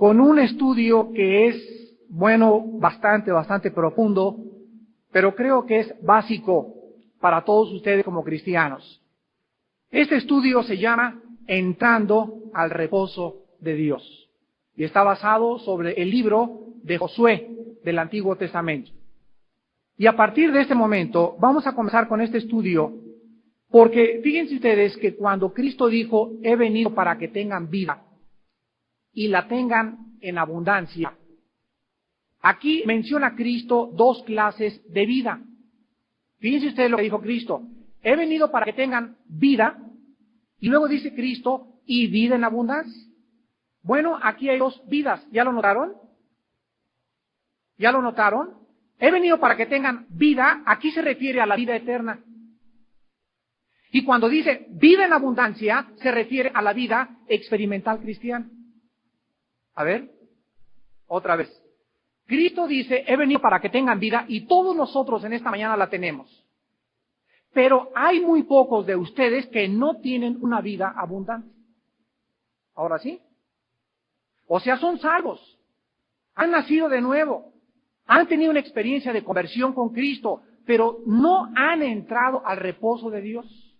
con un estudio que es, bueno, bastante profundo, pero creo que es básico para todos ustedes como cristianos. Este estudio se llama Entrando al reposo de Dios y está basado sobre el libro de Josué del Antiguo Testamento. Y a partir de este momento vamos a comenzar con este estudio, porque fíjense ustedes que cuando Cristo dijo, he venido para que tengan vida y la tengan en abundancia, aquí menciona Cristo dos clases de vida. Fíjense ustedes lo que dijo Cristo, he venido para que tengan vida, y luego dice Cristo, y vida en abundancia. Bueno, aquí hay dos vidas, ¿ya lo notaron? ¿Ya lo notaron? He venido para que tengan vida, aquí se refiere a la vida eterna. Y cuando dice vida en abundancia, se refiere a la vida experimental cristiana. A ver, otra vez. Cristo dice, he venido para que tengan vida, y todos nosotros en esta mañana la tenemos. Pero hay muy pocos de ustedes que no tienen una vida abundante. ¿Ahora sí? O sea, son salvos. Han nacido de nuevo. Han tenido una experiencia de conversión con Cristo, pero no han entrado al reposo de Dios.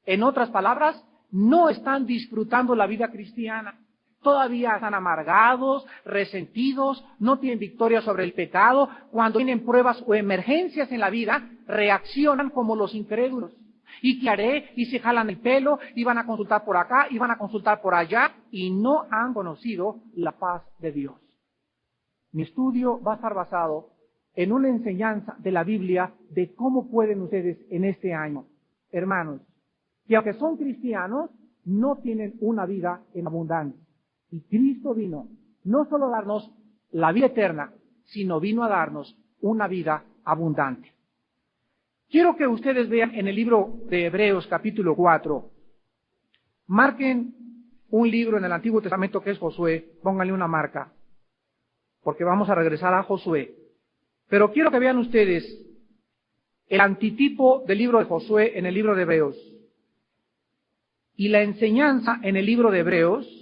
En otras palabras, no están disfrutando la vida cristiana. Todavía están amargados, resentidos, no tienen victoria sobre el pecado. Cuando tienen pruebas o emergencias en la vida, reaccionan como los incrédulos. ¿Y qué haré? Y se jalan el pelo, y van a consultar por acá, y van a consultar por allá, y no han conocido la paz de Dios. Mi estudio va a estar basado en una enseñanza de la Biblia de cómo pueden ustedes en este año, hermanos, que aunque son cristianos, no tienen una vida en abundancia. Y Cristo vino no solo a darnos la vida eterna, sino vino a darnos una vida abundante. Quiero que ustedes vean en el libro de Hebreos capítulo 4, marquen un libro en el Antiguo Testamento que es Josué, pónganle una marca, porque vamos a regresar a Josué. Pero quiero que vean ustedes el antitipo del libro de Josué en el libro de Hebreos y la enseñanza en el libro de Hebreos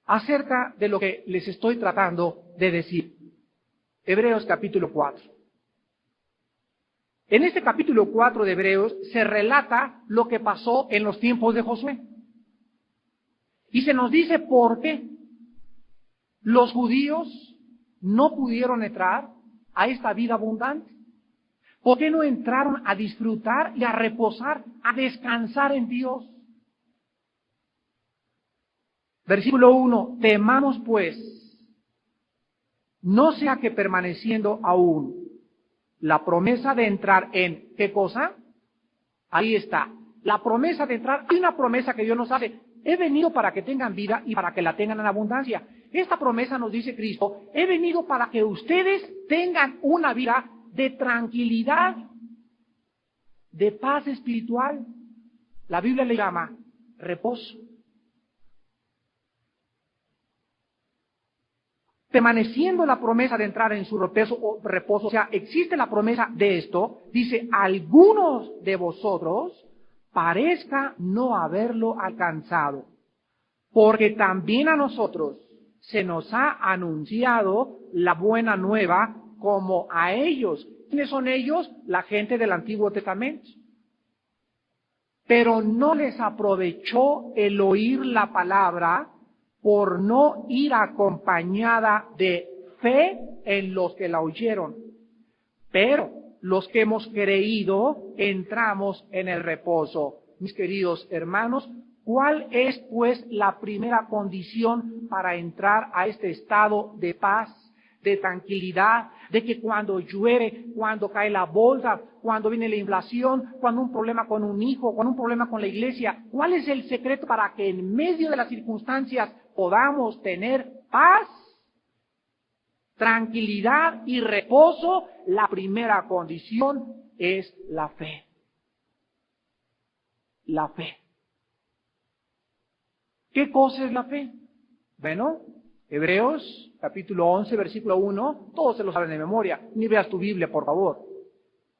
acerca de lo que les estoy tratando de decir. Hebreos capítulo 4. En este capítulo 4 de Hebreos se relata lo que pasó en los tiempos de Josué. Y se nos dice por qué los judíos no pudieron entrar a esta vida abundante. ¿Por qué no entraron a disfrutar y a reposar, a descansar en Dios? Versículo 1, temamos pues, no sea que permaneciendo aún la promesa de entrar en, ¿qué cosa? Ahí está, la promesa de entrar, hay una promesa que Dios nos hace, he venido para que tengan vida y para que la tengan en abundancia. Esta promesa nos dice Cristo, he venido para que ustedes tengan una vida de tranquilidad, de paz espiritual. La Biblia le llama reposo. Permaneciendo la promesa de entrar en su reposo, o sea, existe la promesa de esto, dice, algunos de vosotros parezca no haberlo alcanzado, porque también a nosotros se nos ha anunciado la buena nueva como a ellos. ¿Quiénes son ellos? La gente del Antiguo Testamento. Pero no les aprovechó el oír la palabra por no ir acompañada de fe en los que la oyeron. Pero los que hemos creído entramos en el reposo. Mis queridos hermanos, ¿cuál es pues la primera condición para entrar a este estado de paz, de tranquilidad, de que cuando llueve, cuando cae la bolsa, cuando viene la inflación, cuando un problema con un hijo, cuando un problema con la iglesia, cuál es el secreto para que en medio de las circunstancias podamos tener paz, tranquilidad y reposo? La primera condición es la fe. La fe. ¿Qué cosa es la fe? Bueno, Hebreos, capítulo 11, versículo 1, todos se lo saben de memoria. Ni veas tu Biblia, por favor.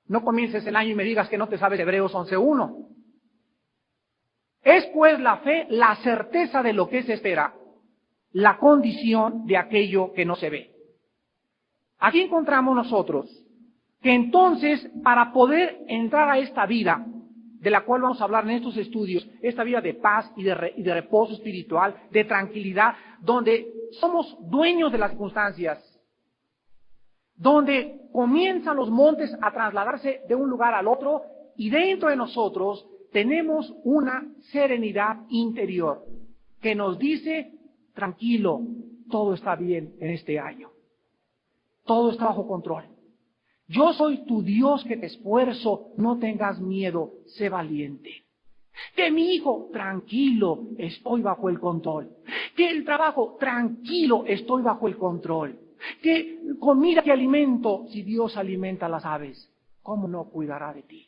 No comiences el año y me digas que no te sabes Hebreos 11:1. Es pues la fe la certeza de lo que se espera la condición de aquello que no se ve. Aquí encontramos nosotros que entonces, para poder entrar a esta vida, de la cual vamos a hablar en estos estudios, esta vida de paz y de reposo espiritual, de tranquilidad, donde somos dueños de las circunstancias, donde comienzan los montes a trasladarse de un lugar al otro, y dentro de nosotros tenemos una serenidad interior que nos dice, tranquilo, todo está bien en este año, todo está bajo control. Yo soy tu Dios que te esfuerzo, no tengas miedo, sé valiente. Que mi hijo, tranquilo, estoy bajo el control. Que el trabajo, tranquilo, estoy bajo el control. Que comida, que alimento, si Dios alimenta a las aves, ¿cómo no cuidará de ti?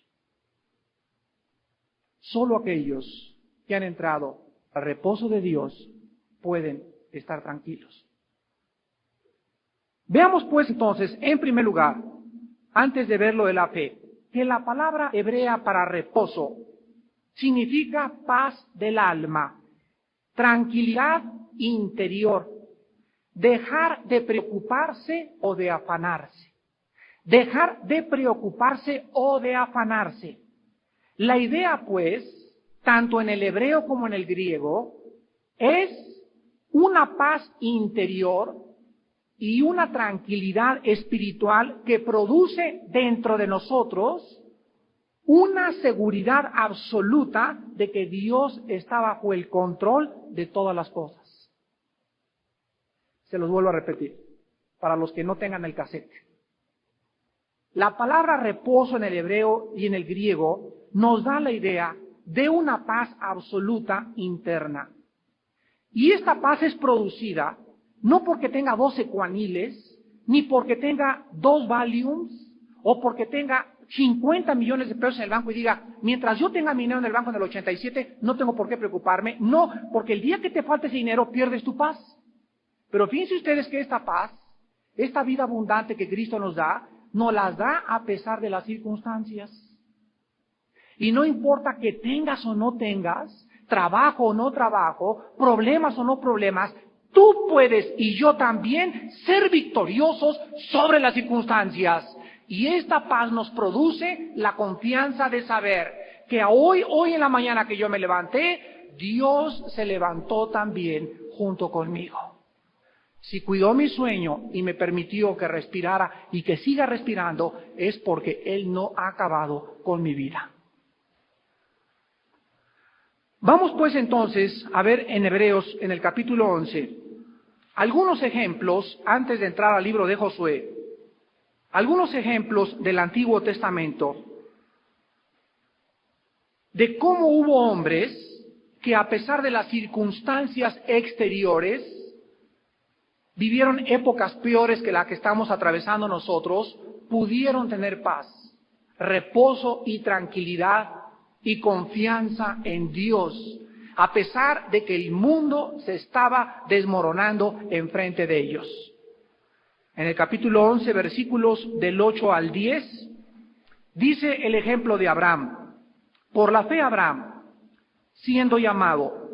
Solo aquellos que han entrado al reposo de Dios pueden estar tranquilos. Veamos pues entonces, en primer lugar, antes de ver lo de la fe, que la palabra hebrea para reposo significa paz del alma, tranquilidad interior, dejar de preocuparse o de afanarse. Dejar de preocuparse o de afanarse. La idea, pues, tanto en el hebreo como en el griego, es una paz interior y una tranquilidad espiritual que produce dentro de nosotros una seguridad absoluta de que Dios está bajo el control de todas las cosas. Se los vuelvo a repetir, para los que no tengan el cassette. La palabra reposo en el hebreo y en el griego nos da la idea de una paz absoluta interna. Y esta paz es producida no porque tenga 12 cuaniles, ni porque tenga 2 Valiums, o porque tenga 50 millones de pesos en el banco y diga, mientras yo tenga mi dinero en el banco en el 87, no tengo por qué preocuparme. No, porque el día que te falte ese dinero, pierdes tu paz. Pero fíjense ustedes que esta paz, esta vida abundante que Cristo nos las da a pesar de las circunstancias. Y no importa que tengas o no tengas, trabajo o no trabajo, problemas o no problemas, tú puedes y yo también ser victoriosos sobre las circunstancias. Y esta paz nos produce la confianza de saber que hoy en la mañana que yo me levanté, Dios se levantó también junto conmigo. Si cuidó mi sueño y me permitió que respirara y que siga respirando, es porque Él no ha acabado con mi vida. Vamos pues entonces a ver en Hebreos, en el capítulo 11, algunos ejemplos, antes de entrar al libro de Josué, algunos ejemplos del Antiguo Testamento de cómo hubo hombres que a pesar de las circunstancias exteriores, vivieron épocas peores que la que estamos atravesando nosotros, pudieron tener paz, reposo y tranquilidad y confianza en Dios, a pesar de que el mundo se estaba desmoronando enfrente de ellos. En el capítulo 11, versículos del 8 al 10, dice el ejemplo de Abraham. Por la fe Abraham, siendo llamado,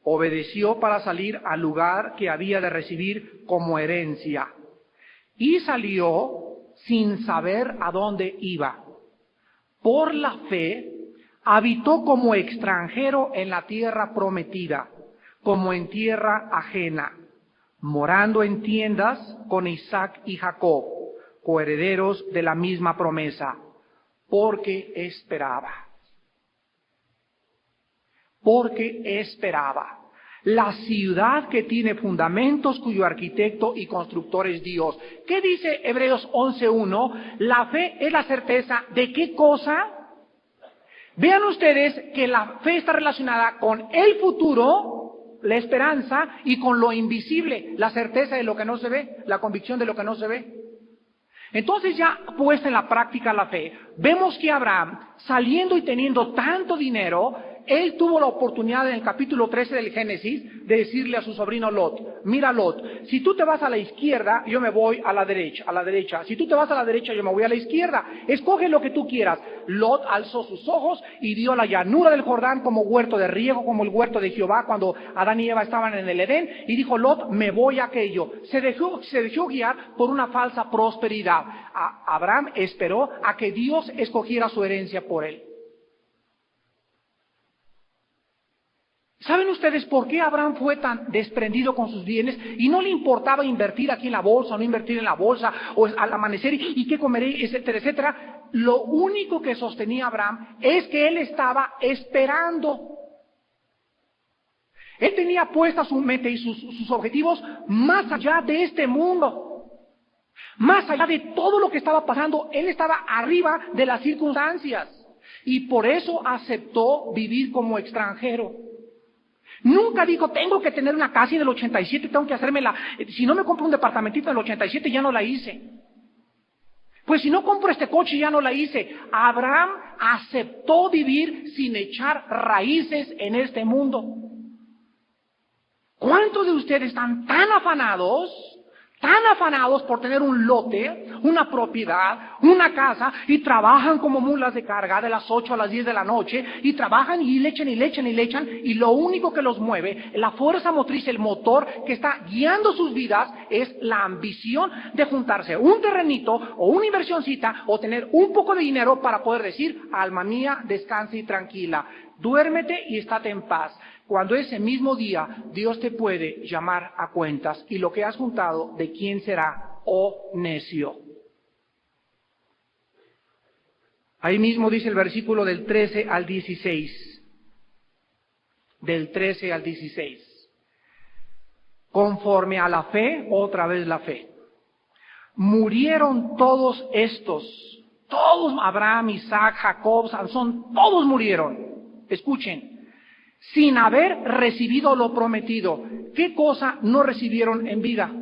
obedeció para salir al lugar que había de recibir como herencia, y salió sin saber a dónde iba. Por la fe habitó como extranjero en la tierra prometida, como en tierra ajena, morando en tiendas con Isaac y Jacob, coherederos de la misma promesa, porque esperaba. Porque esperaba. La ciudad que tiene fundamentos, cuyo arquitecto y constructor es Dios. ¿Qué dice Hebreos 11:1? La fe es la certeza de ¿qué cosa? Vean ustedes que la fe está relacionada con el futuro, la esperanza, y con lo invisible, la certeza de lo que no se ve, la convicción de lo que no se ve. Entonces, ya puesta en la práctica la fe, vemos que Abraham, saliendo y teniendo tanto dinero, él tuvo la oportunidad en el capítulo 13 del Génesis de decirle a su sobrino Lot, mira Lot, si tú te vas a la izquierda, yo me voy a la derecha. Si tú te vas a la derecha, yo me voy a la izquierda. Escoge lo que tú quieras. Lot alzó sus ojos y vio la llanura del Jordán como huerto de riego, como el huerto de Jehová cuando Adán y Eva estaban en el Edén, y dijo Lot, me voy a aquello. Se dejó guiar por una falsa prosperidad. Abraham esperó a que Dios escogiera su herencia por él. ¿Saben ustedes por qué Abraham fue tan desprendido con sus bienes y no le importaba invertir aquí en la bolsa o no invertir en la bolsa o al amanecer y qué comeré, etcétera, etcétera? Lo único que sostenía a Abraham es que él estaba esperando. Él tenía puesta su mente y sus objetivos más allá de este mundo. Más allá de todo lo que estaba pasando, él estaba arriba de las circunstancias. Y por eso aceptó vivir como extranjero. Nunca dijo, tengo que tener una casa en el 87, tengo que hacérmela. Si no me compro un departamentito en el 87, ya no la hice. Pues si no compro este coche, ya no la hice. Abraham aceptó vivir sin echar raíces en este mundo. ¿Cuántos de ustedes están tan afanados por tener un lote, una propiedad, una casa, y trabajan como mulas de carga de las 8 a las 10 de la noche, y trabajan y le echan, y lo único que los mueve, la fuerza motriz, el motor que está guiando sus vidas, es la ambición de juntarse un terrenito o una inversioncita o tener un poco de dinero para poder decir, alma mía, descansa y tranquila, duérmete y estate en paz? Cuando ese mismo día Dios te puede llamar a cuentas y lo que has juntado, ¿de quién será? Oh necio. Ahí mismo dice el versículo del 13 al 16. Del 13 al 16. Conforme a la fe, otra vez la fe. Murieron todos estos. Todos, Abraham, Isaac, Jacob, Sansón, todos murieron. Escuchen. Sin haber recibido lo prometido. ¿Qué cosa no recibieron en vida?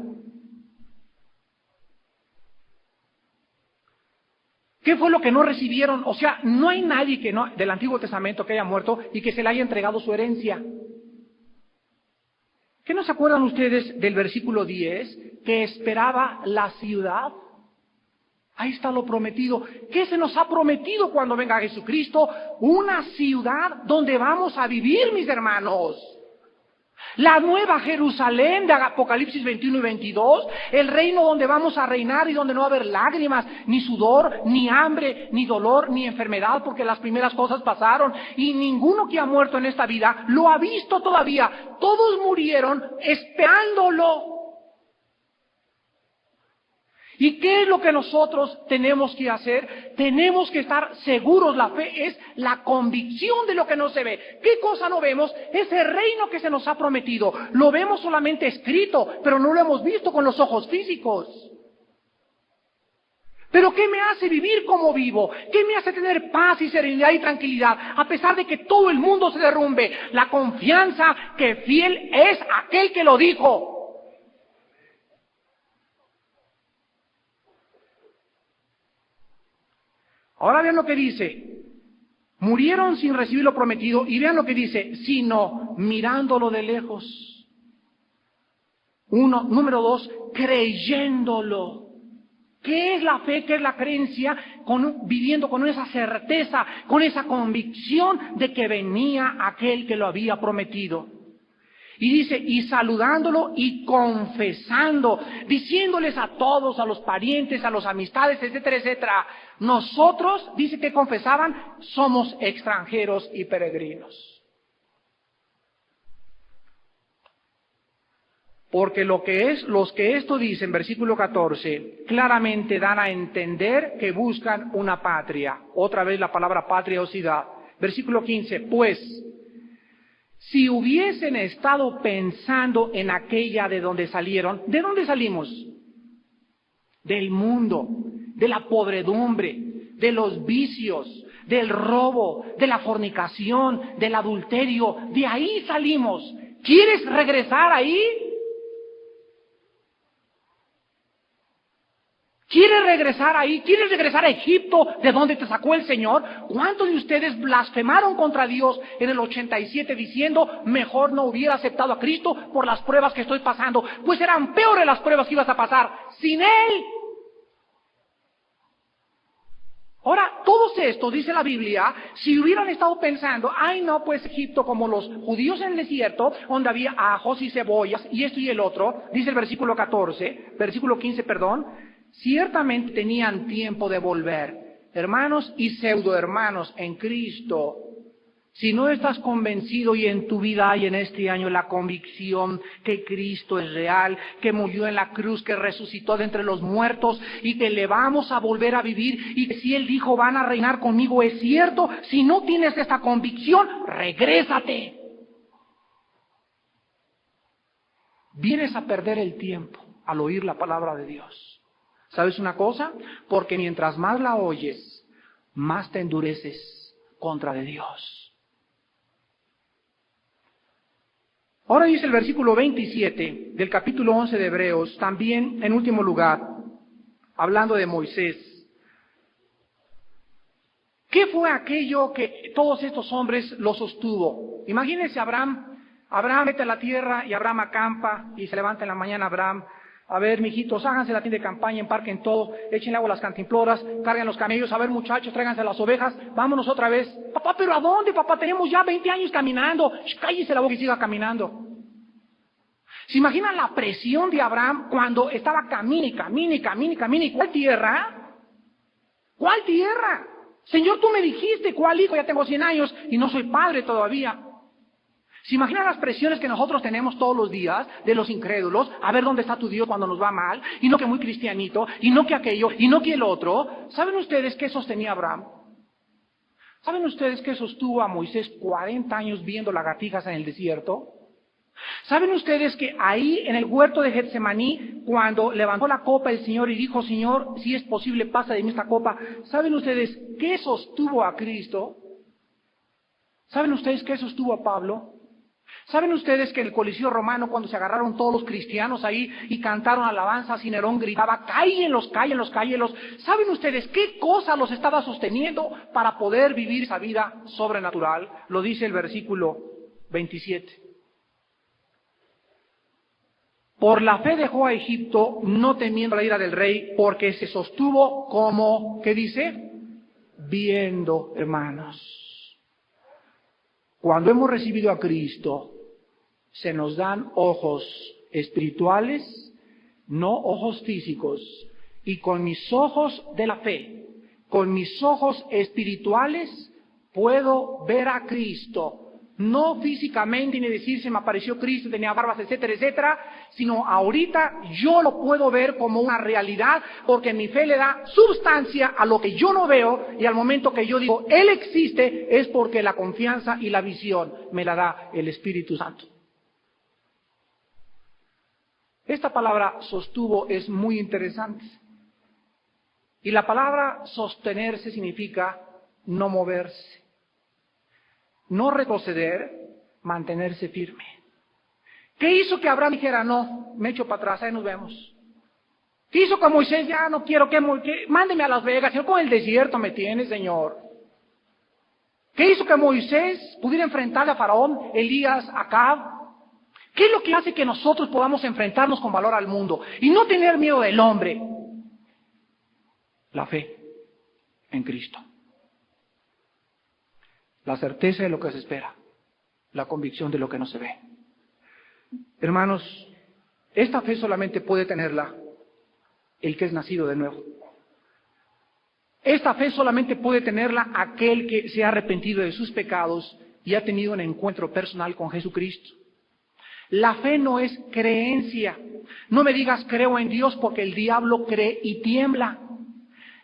¿Qué fue lo que no recibieron? O sea, no hay nadie del Antiguo Testamento que haya muerto y que se le haya entregado su herencia. ¿Qué no se acuerdan ustedes del versículo 10? Que esperaba la ciudad. Ahí está lo prometido. ¿Qué se nos ha prometido cuando venga Jesucristo? Una ciudad donde vamos a vivir, mis hermanos. La nueva Jerusalén de Apocalipsis 21 y 22, el reino donde vamos a reinar y donde no va a haber lágrimas, ni sudor, ni hambre, ni dolor, ni enfermedad, porque las primeras cosas pasaron. Y ninguno que ha muerto en esta vida lo ha visto todavía. Todos murieron esperándolo. ¿Y qué es lo que nosotros tenemos que hacer? Tenemos que estar seguros. La fe es la convicción de lo que no se ve. ¿Qué cosa no vemos? Ese reino que se nos ha prometido. Lo vemos solamente escrito, pero no lo hemos visto con los ojos físicos. ¿Pero qué me hace vivir como vivo? ¿Qué me hace tener paz y serenidad y tranquilidad? A pesar de que todo el mundo se derrumbe. La confianza que fiel es aquel que lo dijo. Ahora vean lo que dice. Murieron sin recibir lo prometido, y vean lo que dice, sino mirándolo de lejos. Número 2, creyéndolo. ¿Qué es la fe? ¿Qué es la creencia? Viviendo con esa certeza, con esa convicción de que venía aquel que lo había prometido. Y dice, y saludándolo y confesando, diciéndoles a todos, a los parientes, a los amistades, etcétera, etcétera. Nosotros, dice que confesaban, somos extranjeros y peregrinos. Porque los que esto dicen, versículo 14, claramente dan a entender que buscan una patria. Otra vez la palabra patria o ciudad. Versículo 15, pues, si hubiesen estado pensando en aquella de donde salieron, ¿de dónde salimos? Del mundo, de la podredumbre, de los vicios, del robo, de la fornicación, del adulterio. De ahí salimos. ¿Quieres regresar ahí? ¿Quieres regresar ahí? ¿Quieres regresar a Egipto, de donde te sacó el Señor? ¿Cuántos de ustedes blasfemaron contra Dios en el 87 diciendo, mejor no hubiera aceptado a Cristo por las pruebas que estoy pasando? Pues eran peores las pruebas que ibas a pasar sin Él. Ahora, todos estos, dice la Biblia, si hubieran estado pensando, ay no, pues Egipto, como los judíos en el desierto, donde había ajos y cebollas, y esto y el otro, dice el versículo 15, ciertamente tenían tiempo de volver. Hermanos y pseudohermanos en Cristo, si no estás convencido y en tu vida hay en este año la convicción que Cristo es real, que murió en la cruz, que resucitó de entre los muertos y que le vamos a volver a vivir y que si Él dijo van a reinar conmigo es cierto, si no tienes esta convicción, regrésate. Vienes a perder el tiempo al oír la palabra de Dios. ¿Sabes una cosa? Porque mientras más la oyes, más te endureces contra de Dios. Ahora dice el versículo 27 del capítulo 11 de Hebreos, también en último lugar, hablando de Moisés. ¿Qué fue aquello que todos estos hombres lo sostuvo? Imagínense Abraham vete a la tierra y Abraham acampa y se levanta en la mañana Abraham. A ver, mijitos, háganse la tienda de campaña, emparquen todo, échenle agua a las cantimploras, carguen los camellos, a ver muchachos, tráiganse las ovejas, vámonos otra vez. Papá, ¿pero a dónde, papá? Tenemos ya 20 años caminando. Cállese la boca y siga caminando. ¿Se imaginan la presión de Abraham cuando estaba camine? ¿Cuál tierra? ¿Cuál tierra? Señor, tú me dijiste, ¿cuál hijo? Ya tengo 100 años y no soy padre todavía. ¿Se imaginan las presiones que nosotros tenemos todos los días de los incrédulos? A ver dónde está tu Dios cuando nos va mal, y no que muy cristianito, y no que aquello, y no que el otro. ¿Saben ustedes qué sostenía Abraham? ¿Saben ustedes qué sostuvo a Moisés 40 años viendo lagartijas en el desierto? ¿Saben ustedes que ahí en el huerto de Getsemaní, cuando levantó la copa el Señor y dijo, Señor, si es posible, pasa de mí esta copa? ¿Saben ustedes qué sostuvo a Cristo? ¿Saben ustedes qué sostuvo a Pablo? ¿Saben ustedes que en el Coliseo Romano, cuando se agarraron todos los cristianos ahí y cantaron alabanzas y Nerón gritaba, cállenlos? ¿Saben ustedes qué cosa los estaba sosteniendo para poder vivir esa vida sobrenatural? Lo dice el versículo 27. Por la fe dejó a Egipto, no temiendo la ira del rey, porque se sostuvo como, ¿qué dice? Viendo, hermanos. Cuando hemos recibido a Cristo, se nos dan ojos espirituales, no ojos físicos. Y con mis ojos de la fe, con mis ojos espirituales, puedo ver a Cristo. No físicamente ni decir se me apareció Cristo, tenía barbas, etcétera, etcétera, sino ahorita yo lo puedo ver como una realidad porque mi fe le da sustancia a lo que yo no veo y al momento que yo digo Él existe es porque la confianza y la visión me la da el Espíritu Santo. Esta palabra sostuvo es muy interesante y la palabra sostenerse significa no moverse. No retroceder, mantenerse firme. ¿Qué hizo que Abraham dijera, no, me echo para atrás, ahí nos vemos? ¿Qué hizo que Moisés, ya no quiero que mándeme a Las Vegas, Señor, con el desierto me tiene, Señor? ¿Qué hizo que Moisés pudiera enfrentar a Faraón, Elías, Acab? ¿Qué es lo que hace que nosotros podamos enfrentarnos con valor al mundo y no tener miedo del hombre? La fe en Cristo. La certeza de lo que se espera, la convicción de lo que no se ve. Hermanos, esta fe solamente puede tenerla el que es nacido de nuevo. Esta fe solamente puede tenerla aquel que se ha arrepentido de sus pecados y ha tenido un encuentro personal con Jesucristo. La fe no es creencia. No me digas creo en Dios porque el diablo cree y tiembla.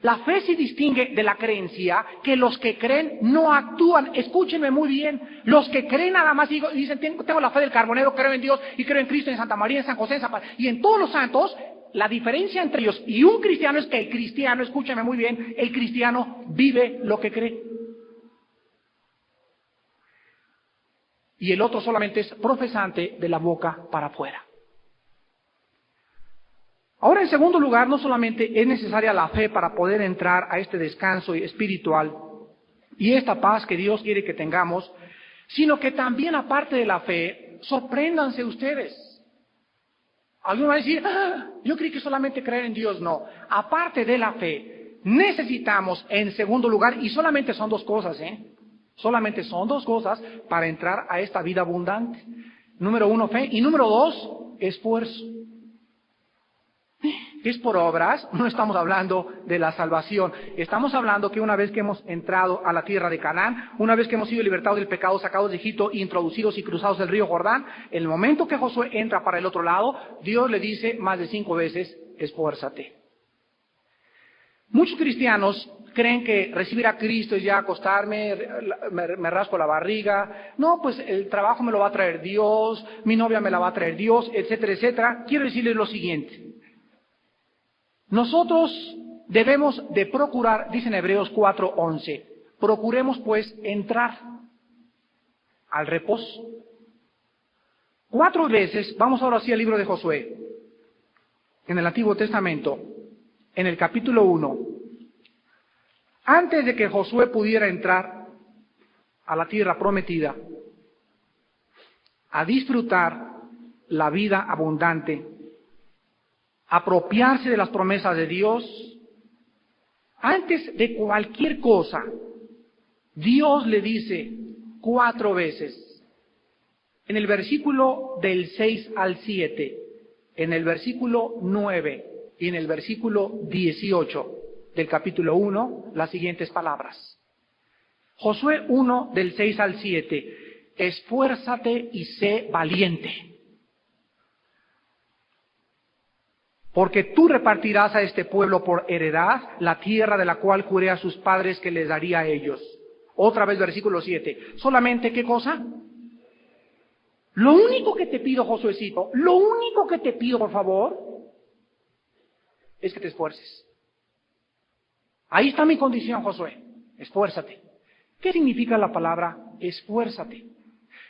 La fe se distingue de la creencia, que los que creen no actúan. Escúchenme muy bien. Los que creen nada más dicen, tengo la fe del carbonero, creo en Dios y creo en Cristo, en Santa María, en San José, en San Pablo. Y en todos los santos, la diferencia entre ellos y un cristiano es que el cristiano, escúchenme muy bien, el cristiano vive lo que cree. Y el otro solamente es profesante de la boca para afuera. Ahora, en segundo lugar, no solamente es necesaria la fe para poder entrar a este descanso espiritual y esta paz que Dios quiere que tengamos, sino que también, aparte de la fe, sorpréndanse ustedes. Algunos van a decir, yo creí que solamente creer en Dios. No, aparte de la fe, necesitamos, en segundo lugar, y solamente son dos cosas, solamente son dos cosas para entrar a esta vida abundante. Número uno, fe, y número dos, esfuerzo. Es por obras, no estamos hablando de la salvación. Estamos hablando que una vez que hemos entrado a la tierra de Canaán, una vez que hemos sido libertados del pecado, sacados de Egipto, introducidos y cruzados el río Jordán, en el momento que Josué entra para el otro lado, Dios le dice más de 5 veces, esfuérzate. Muchos cristianos creen que recibir a Cristo es ya acostarme, me rasco la barriga, no, pues el trabajo me lo va a traer Dios, mi novia me la va a traer Dios, etcétera, etcétera. Quiero decirles lo siguiente. Nosotros debemos de procurar, dice en Hebreos 4:11, procuremos pues entrar al reposo. 4 veces, vamos ahora sí al libro de Josué, en el Antiguo Testamento, en el capítulo 1, antes de que Josué pudiera entrar a la tierra prometida, a disfrutar la vida abundante, apropiarse de las promesas de Dios, antes de cualquier cosa, Dios le dice 4 veces, en el versículo del 6 al 7, en el versículo 9 y en el versículo 18 del capítulo 1, las siguientes palabras. Josué 1, del 6 al 7, esfuérzate y sé valiente, porque tú repartirás a este pueblo por heredad la tierra de la cual juré a sus padres que les daría a ellos. Otra vez versículo 7. Solamente, ¿qué cosa? Lo único que te pido, Josuecito, lo único que te pido, por favor, es que te esfuerces. Ahí está mi condición, Josué. Esfuérzate. ¿Qué significa la palabra esfuérzate?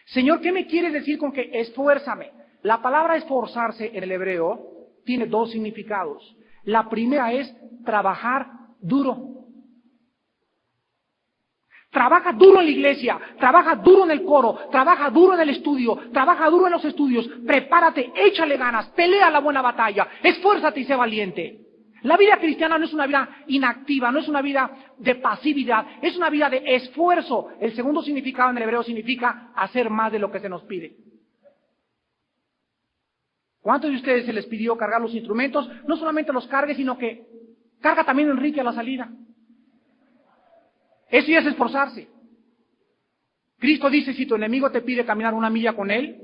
Señor, ¿qué me quieres decir con que esfuérzame? La palabra esforzarse en el hebreo tiene 2 significados. La primera es trabajar duro. Trabaja duro en la iglesia, trabaja duro en el coro, trabaja duro en el estudio, trabaja duro en los estudios, prepárate, échale ganas, pelea la buena batalla, esfuérzate y sé valiente. La vida cristiana no es una vida inactiva, no es una vida de pasividad, es una vida de esfuerzo. El segundo significado en el hebreo significa hacer más de lo que se nos pide. ¿Cuántos de ustedes se les pidió cargar los instrumentos? No solamente los cargue, sino que carga también Enrique a la salida. Eso ya es esforzarse. Cristo dice, si tu enemigo te pide caminar 1 milla con él,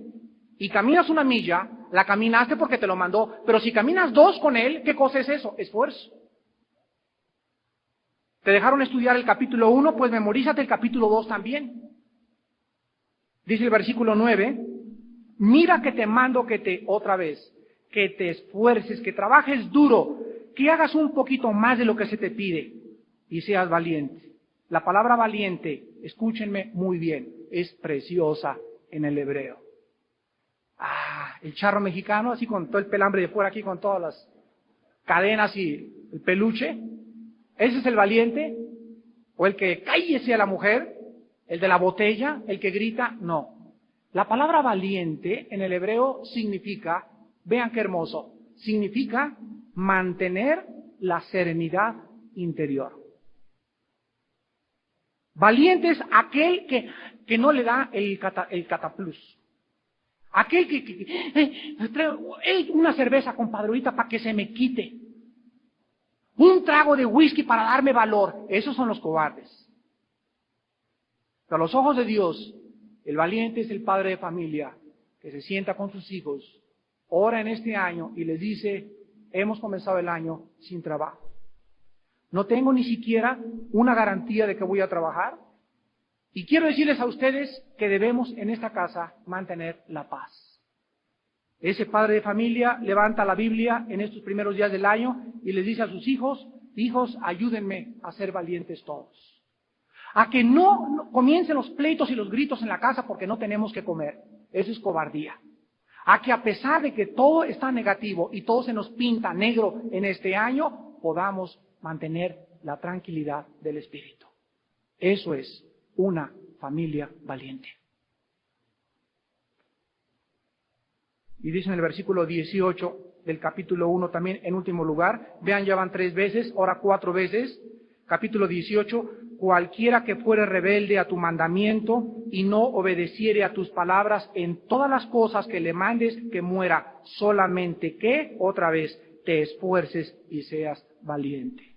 y caminas 1 milla, la caminaste porque te lo mandó, pero si caminas 2 con él, ¿qué cosa es eso? Esfuerzo. ¿Te dejaron estudiar el capítulo 1? Pues memorízate el capítulo 2 también. Dice el versículo 9, mira que te mando que te esfuerces, que trabajes duro, que hagas un poquito más de lo que se te pide y seas valiente. La palabra valiente, escúchenme muy bien, es preciosa en el hebreo. El charro mexicano, así con todo el pelambre de fuera aquí, con todas las cadenas y el peluche. ¿Ese es el valiente? ¿O el que cállese a la mujer? ¿El de la botella? ¿El que grita? No. La palabra valiente en el hebreo significa, vean qué hermoso, significa mantener la serenidad interior. Valiente es aquel que no le da el cataplus. Aquel que una cerveza, compadre, ahorita para que se me quite. Un trago de whisky para darme valor. Esos son los cobardes. Pero a los ojos de Dios, el valiente es el padre de familia que se sienta con sus hijos, ora en este año y les dice, hemos comenzado el año sin trabajo. No tengo ni siquiera una garantía de que voy a trabajar. Y quiero decirles a ustedes que debemos en esta casa mantener la paz. Ese padre de familia levanta la Biblia en estos primeros días del año y les dice a sus hijos, hijos, ayúdenme a ser valientes todos. A que no comiencen los pleitos y los gritos en la casa porque no tenemos que comer. Eso es cobardía. a que a pesar de que todo está negativo y todo se nos pinta negro en este año, podamos mantener la tranquilidad del espíritu. Eso es una familia valiente. Y dice en el versículo 18 del capítulo 1 también, en último lugar, vean, ya van 3 veces, ahora 4 veces, capítulo 18, cualquiera que fuere rebelde a tu mandamiento y no obedeciere a tus palabras en todas las cosas que le mandes, que muera, solamente que, otra vez, te esfuerces y seas valiente.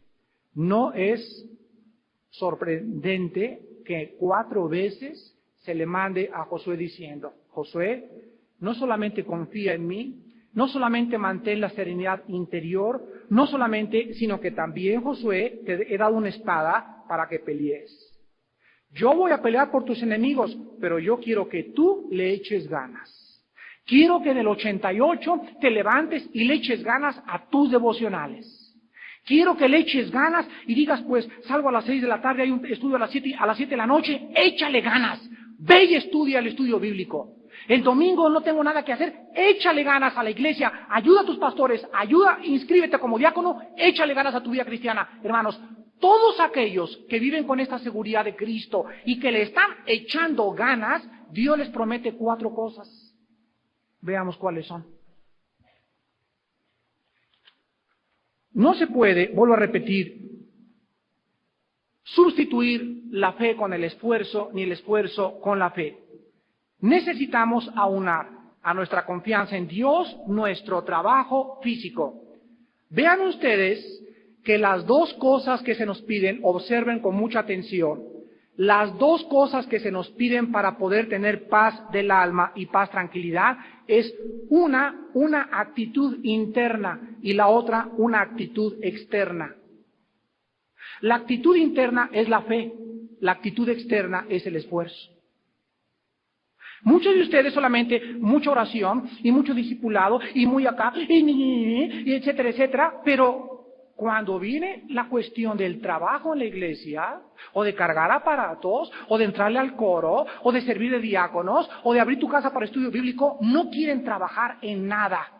No es sorprendente que 4 veces se le mande a Josué diciendo: Josué, no solamente confía en mí, no solamente mantén la serenidad interior, no solamente, sino que también, Josué, te he dado una espada para que pelees. Yo voy a pelear por tus enemigos, pero yo quiero que tú le eches ganas. Quiero que en el 88 te levantes y le eches ganas a tus devocionales. Quiero que le eches ganas y digas, pues, salgo a las 6 de la tarde, hay un estudio a las 7 de la noche, échale ganas. Ve y estudia el estudio bíblico. El domingo no tengo nada que hacer, échale ganas a la iglesia, ayuda a tus pastores, inscríbete como diácono, échale ganas a tu vida cristiana. Hermanos, todos aquellos que viven con esta seguridad de Cristo y que le están echando ganas, Dios les promete 4 cosas. Veamos cuáles son. No se puede, vuelvo a repetir, sustituir la fe con el esfuerzo, ni el esfuerzo con la fe. Necesitamos aunar a nuestra confianza en Dios nuestro trabajo físico. Vean ustedes que las 2 cosas que se nos piden, observen con mucha atención, las 2 cosas que se nos piden para poder tener paz del alma y paz, tranquilidad, es una actitud interna y la otra una actitud externa. La actitud interna es la fe, la actitud externa es el esfuerzo. Muchos de ustedes solamente mucha oración y mucho discipulado y muy acá, y etcétera, etcétera, pero cuando viene la cuestión del trabajo en la iglesia, o de cargar aparatos, o de entrarle al coro, o de servir de diáconos, o de abrir tu casa para estudio bíblico, no quieren trabajar en nada.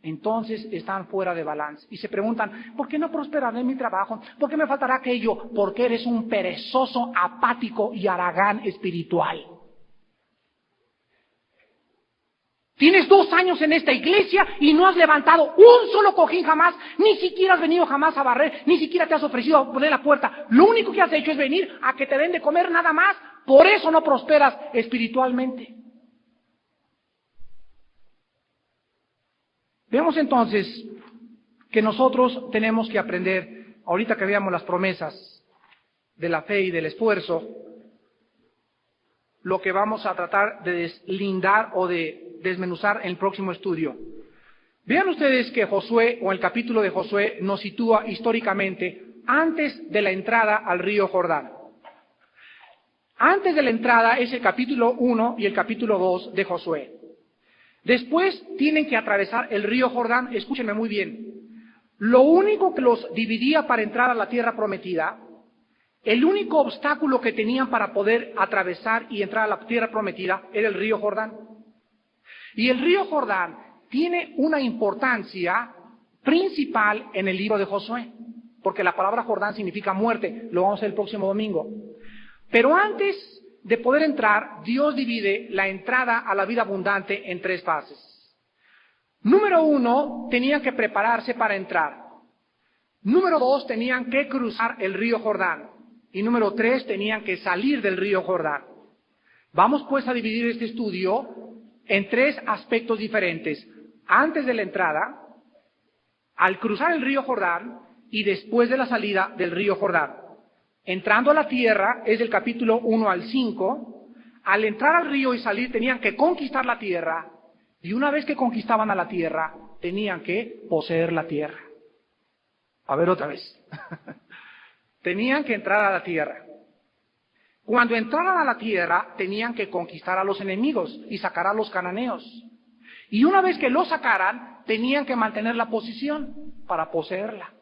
Entonces están fuera de balance y se preguntan, ¿por qué no prosperaré en mi trabajo? ¿Por qué me faltará aquello? Porque eres un perezoso, apático y haragán espiritual. Tienes 2 años en esta iglesia y no has levantado un solo cojín jamás, ni siquiera has venido jamás a barrer, ni siquiera te has ofrecido a poner la puerta. Lo único que has hecho es venir a que te den de comer nada más, por eso no prosperas espiritualmente. Vemos entonces que nosotros tenemos que aprender, ahorita que veamos las promesas de la fe y del esfuerzo, lo que vamos a tratar de deslindar o de desmenuzar en el próximo estudio. Vean ustedes que Josué, o el capítulo de Josué, nos sitúa históricamente antes de la entrada al río Jordán. Antes de la entrada es el capítulo 1 y el capítulo 2 de Josué. Después tienen que atravesar el río Jordán, escúchenme muy bien. Lo único que los dividía para entrar a la tierra prometida, el único obstáculo que tenían para poder atravesar y entrar a la tierra prometida era el río Jordán. Y el río Jordán tiene una importancia principal en el libro de Josué, porque la palabra Jordán significa muerte, lo vamos a ver el próximo domingo. Pero antes de poder entrar, Dios divide la entrada a la vida abundante en 3 fases. Número 1, tenían que prepararse para entrar. Número 2, tenían que cruzar el río Jordán. Y número 3, tenían que salir del río Jordán. Vamos pues a dividir este estudio en 3 aspectos diferentes. Antes de la entrada, al cruzar el río Jordán y después de la salida del río Jordán. Entrando a la tierra es del capítulo 1 al 5. Al entrar al río y salir tenían que conquistar la tierra. Y una vez que conquistaban a la tierra, tenían que poseer la tierra. A ver otra vez. Tenían que entrar a la tierra. Cuando entraran a la tierra, tenían que conquistar a los enemigos y sacar a los cananeos. Y una vez que los sacaran, tenían que mantener la posición para poseerla.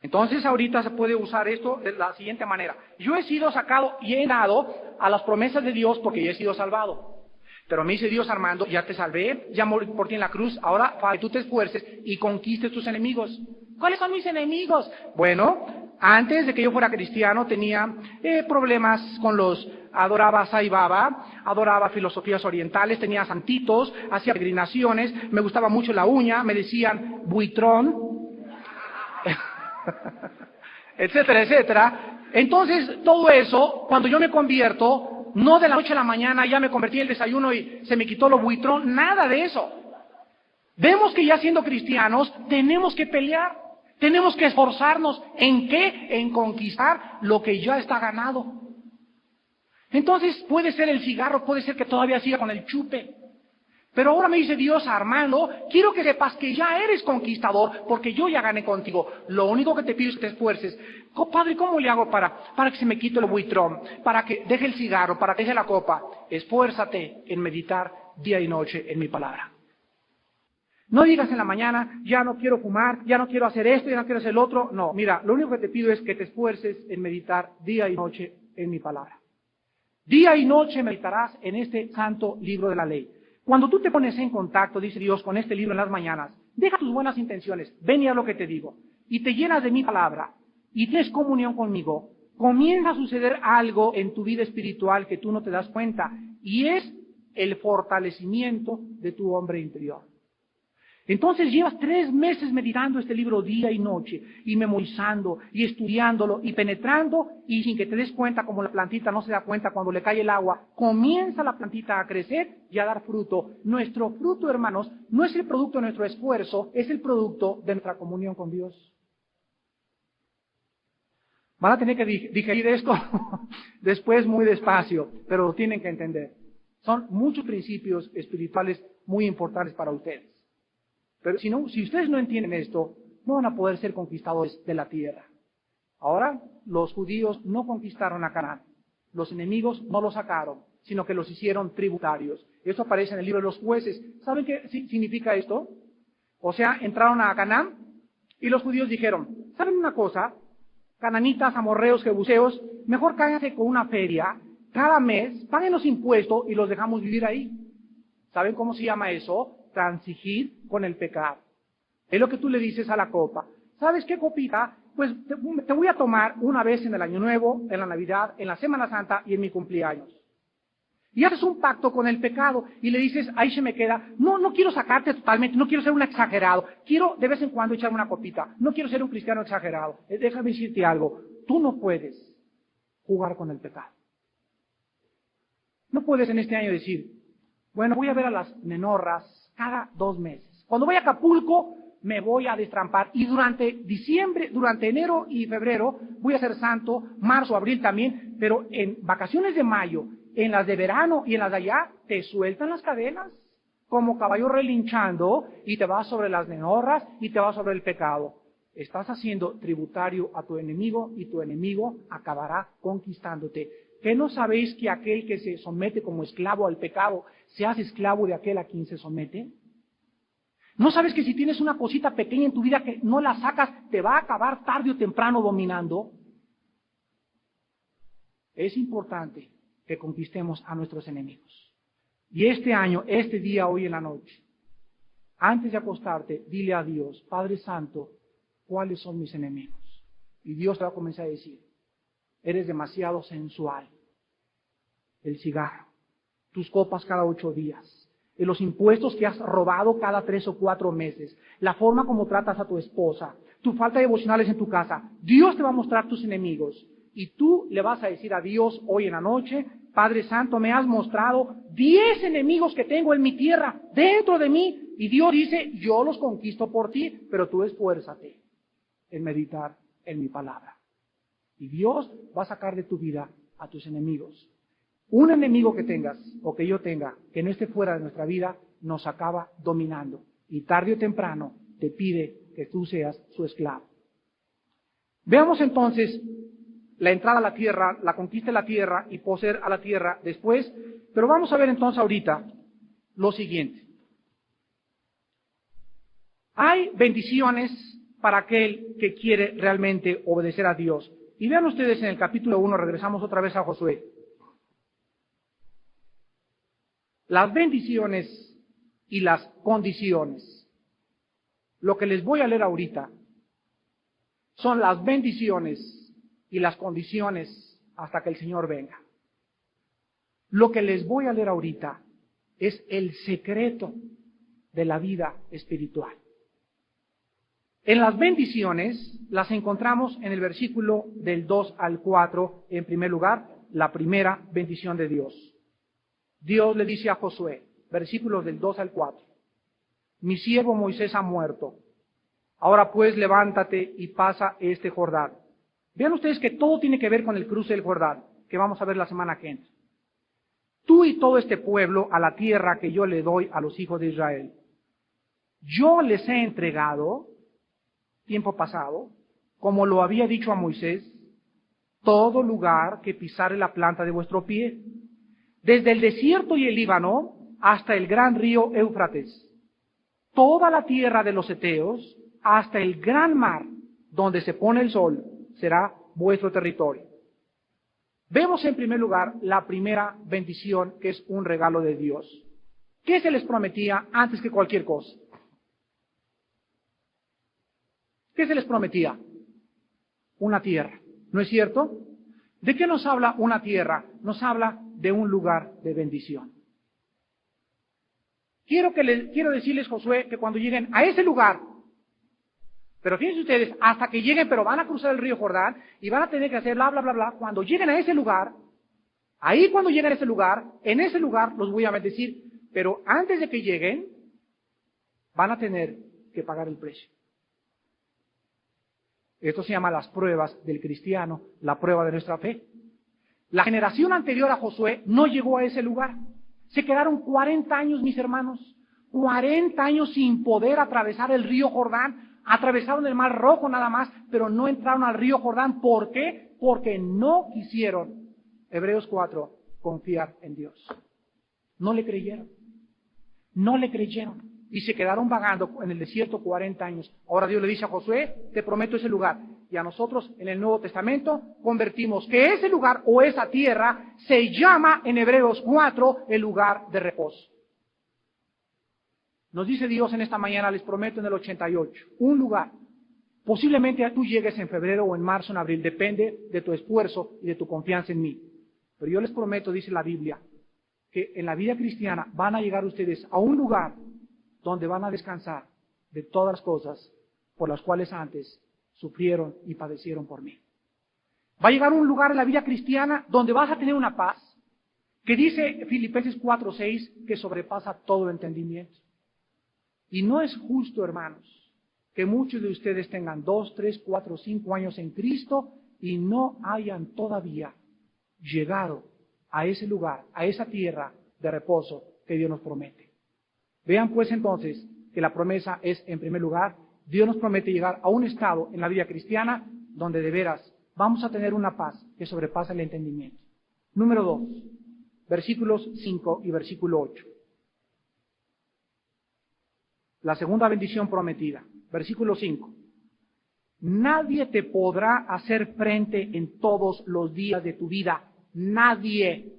Entonces ahorita se puede usar esto de la siguiente manera. Yo he sido sacado y he dado a las promesas de Dios porque yo he sido salvado. Pero me dice Dios: Armando, ya te salvé, ya morí por ti en la cruz, ahora para que tú te esfuerces y conquistes tus enemigos. ¿Cuáles son mis enemigos? Bueno, antes de que yo fuera cristiano tenía problemas con adoraba Sai Baba, adoraba filosofías orientales, tenía santitos, hacía peregrinaciones, me gustaba mucho la uña, me decían buitrón, etcétera, etcétera. Entonces, todo eso, cuando yo me convierto, no de la noche a la mañana ya me convertí en el desayuno y se me quitó lo buitrón, nada de eso. Vemos que ya siendo cristianos tenemos que pelear, tenemos que esforzarnos. ¿En qué? En conquistar lo que ya está ganado. Entonces puede ser el cigarro, puede ser que todavía siga con el chupe. Pero ahora me dice Dios: Armando, quiero que sepas que ya eres conquistador, porque yo ya gané contigo. Lo único que te pido es que te esfuerces. Padre, ¿cómo le hago para que se me quite el buitrón? Para que deje el cigarro, para que deje la copa. Esfuérzate en meditar día y noche en mi palabra. No digas en la mañana: ya no quiero fumar, ya no quiero hacer esto, ya no quiero hacer el otro. No, mira, lo único que te pido es que te esfuerces en meditar día y noche en mi palabra. Día y noche meditarás en este santo libro de la ley. Cuando tú te pones en contacto, dice Dios, con este libro en las mañanas, deja tus buenas intenciones, ven y haz lo que te digo, y te llenas de mi palabra, y tienes comunión conmigo, comienza a suceder algo en tu vida espiritual que tú no te das cuenta, y es el fortalecimiento de tu hombre interior. Entonces llevas 3 meses meditando este libro día y noche, y memorizando, y estudiándolo, y penetrando, y sin que te des cuenta, como la plantita no se da cuenta cuando le cae el agua, comienza la plantita a crecer y a dar fruto. Nuestro fruto, hermanos, no es el producto de nuestro esfuerzo, es el producto de nuestra comunión con Dios. Van a tener que digerir esto después muy despacio, pero lo tienen que entender. Son muchos principios espirituales muy importantes para ustedes. Pero si ustedes no entienden esto, no van a poder ser conquistadores de la tierra. Ahora, los judíos no conquistaron a Canaán. Los enemigos no los sacaron, sino que los hicieron tributarios. Esto aparece en el libro de los Jueces. ¿Saben qué significa esto? O sea, entraron a Canaán y los judíos dijeron: ¿saben una cosa? Cananitas, amorreos, jebuseos, mejor cáiganse con una feria. Cada mes paguen los impuestos y los dejamos vivir ahí. ¿Saben cómo se llama eso? Transigir con el pecado. Es lo que tú le dices a la copa: ¿sabes qué, copita? Pues te voy a tomar una vez en el Año Nuevo, en la Navidad, en la Semana Santa y en mi cumpleaños. Y haces un pacto con el pecado y le dices: ahí se me queda, no quiero sacarte totalmente, no quiero ser un exagerado, quiero de vez en cuando echarme una copita, no quiero ser un cristiano exagerado. Déjame decirte algo: tú no puedes jugar con el pecado. No puedes en este año decir: bueno, voy a ver a las nenorras cada 2 meses. Cuando voy a Acapulco, me voy a destrampar. Y durante enero y febrero, voy a ser santo, marzo, abril también, pero en vacaciones de mayo, en las de verano y en las de allá, te sueltan las cadenas como caballo relinchando y te vas sobre las nenorras y te vas sobre el pecado. Estás haciendo tributario a tu enemigo y tu enemigo acabará conquistándote. ¿Qué no sabéis que aquel que se somete como esclavo al pecado se hace esclavo de aquel a quien se somete? ¿No sabes que si tienes una cosita pequeña en tu vida que no la sacas, te va a acabar tarde o temprano dominando? Es importante que conquistemos a nuestros enemigos. Y este año, este día, hoy en la noche, antes de acostarte, dile a Dios: Padre Santo, ¿cuáles son mis enemigos? Y Dios te va a comenzar a decir: eres demasiado sensual. El cigarro, tus copas cada 8 días, los impuestos que has robado cada 3 o 4 meses, la forma como tratas a tu esposa, tu falta de devocionales en tu casa. Dios te va a mostrar tus enemigos y tú le vas a decir a Dios hoy en la noche: Padre Santo, me has mostrado 10 enemigos que tengo en mi tierra, dentro de mí. Y Dios dice: yo los conquisto por ti, pero tú esfuérzate en meditar en mi palabra. Y Dios va a sacar de tu vida a tus enemigos. Un enemigo que tengas o que yo tenga que no esté fuera de nuestra vida nos acaba dominando. Y tarde o temprano te pide que tú seas su esclavo. Veamos entonces la entrada a la tierra, la conquista de la tierra y poseer a la tierra después. Pero vamos a ver entonces ahorita lo siguiente. Hay bendiciones para aquel que quiere realmente obedecer a Dios. Y vean ustedes en el capítulo 1, regresamos otra vez a Josué. las bendiciones y las condiciones. Lo que les voy a leer ahorita son las bendiciones y las condiciones hasta que el Señor venga. Lo que les voy a leer ahorita es el secreto de la vida espiritual. En las bendiciones las encontramos en el versículo del 2 al 4, en primer lugar, la primera bendición de Dios. Dios le dice a Josué, versículos del 2 al 4, mi siervo Moisés ha muerto, ahora pues levántate y pasa este Jordán. Vean ustedes que todo tiene que ver con el cruce del Jordán, que vamos a ver la semana que entra. Tú y todo este pueblo a la tierra que yo le doy a los hijos de Israel. Yo les he entregado, tiempo pasado, como lo había dicho a Moisés, todo lugar que pisare la planta de vuestro pie, desde el desierto y el Líbano hasta el gran río Éufrates, toda la tierra de los heteos hasta el gran mar donde se pone el sol, será vuestro territorio. Vemos en primer lugar la primera bendición, que es un regalo de Dios. ¿Qué se les prometía antes que cualquier cosa? ¿Qué se les prometía? Una tierra, ¿no es cierto? ¿De qué nos habla una tierra? Nos habla de un lugar de bendición. Quiero decirles, Josué, que cuando lleguen a ese lugar, pero fíjense ustedes, hasta que lleguen, pero van a cruzar el río Jordán y van a tener que hacer bla, bla, bla, bla. Cuando lleguen a ese lugar, ahí cuando lleguen a ese lugar, en ese lugar los voy a bendecir, pero antes de que lleguen, van a tener que pagar el precio. Esto se llama las pruebas del cristiano, la prueba de nuestra fe. La generación anterior a Josué no llegó a ese lugar. Se quedaron 40 años, mis hermanos, 40 años sin poder atravesar el río Jordán. Atravesaron el Mar Rojo nada más, pero no entraron al río Jordán. ¿Por qué? Porque no quisieron, Hebreos 4, confiar en Dios. No le creyeron. No le creyeron. Y se quedaron vagando en el desierto 40 años. Ahora Dios le dice a Josué, te prometo ese lugar. Y a nosotros en el Nuevo Testamento convertimos que ese lugar o esa tierra se llama en Hebreos 4 el lugar de reposo. Nos dice Dios en esta mañana, les prometo en el 88, un lugar. Posiblemente tú llegues en febrero o en marzo, en abril, depende de tu esfuerzo y de tu confianza en mí. Pero yo les prometo, dice la Biblia, que en la vida cristiana van a llegar ustedes a un lugar donde van a descansar de todas las cosas por las cuales antes sufrieron y padecieron por mí. Va a llegar un lugar en la vida cristiana donde vas a tener una paz que dice Filipenses 4:6 que sobrepasa todo entendimiento. Y no es justo, hermanos, que muchos de ustedes tengan 2, 3, 4, 5 años en Cristo y no hayan todavía llegado a ese lugar, a esa tierra de reposo que Dios nos promete. Vean pues entonces que la promesa es, en primer lugar, Dios nos promete llegar a un estado en la vida cristiana donde de veras vamos a tener una paz que sobrepasa el entendimiento. Número 2, versículos 5 y versículo 8. La segunda bendición prometida, versículo 5. Nadie te podrá hacer frente en todos los días de tu vida. Nadie.